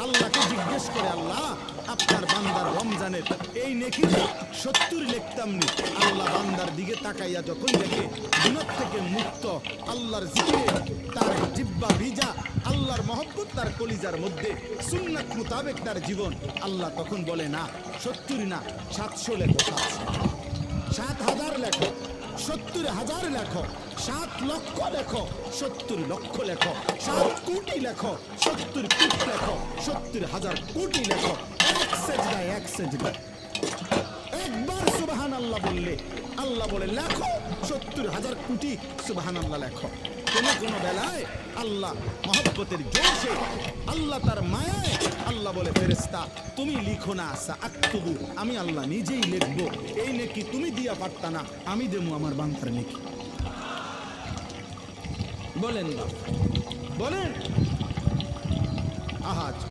আল্লাহকে জিজ্ঞেস করে, আল্লাহ আপনার বান্দার রমজানের এই নেকিটা 70 লিখতাম নি। আল্লাহ বান্দার দিকে তাকাইয়া যখন দেখে গুনাহ থেকে মুক্ত, আল্লাহর জিকিরে তার জিহ্বা ভিজা, আল্লাহর মহব্বত তার কলিজার মধ্যে, সুন্নাত মোতাবেক তার জীবন, আল্লাহ তখন বলে না 70 না 700 লেখো, 7,000 লেখো, 70,000 লেখো, 7 লক্ষ লেখো, 70 লক্ষ লেখো, 7 কোটি লেখো, 70 কোটি লেখো, 70,000 কোটি লেখো। এক সেজদায় একবার সুবহানাল্লাহ বললে আল্লাহ বলে লেখো 70,000 কোটি সুবহানাল্লাহ লেখো। কোন বেলায় আল্লাহ মহব্বতের জোশে, আল্লাহ তার মায়ায় আল্লাহ বলে, ফেরেশতা তুমি লিখো না, সাআকতুবু, আমি আল্লাহ নিজেই লিখবো। এই নেকি তুমি দিয়া পারতা না, আমি দেবো আমার বান্দার নেকি। বলেন না, বলেন আহাজ।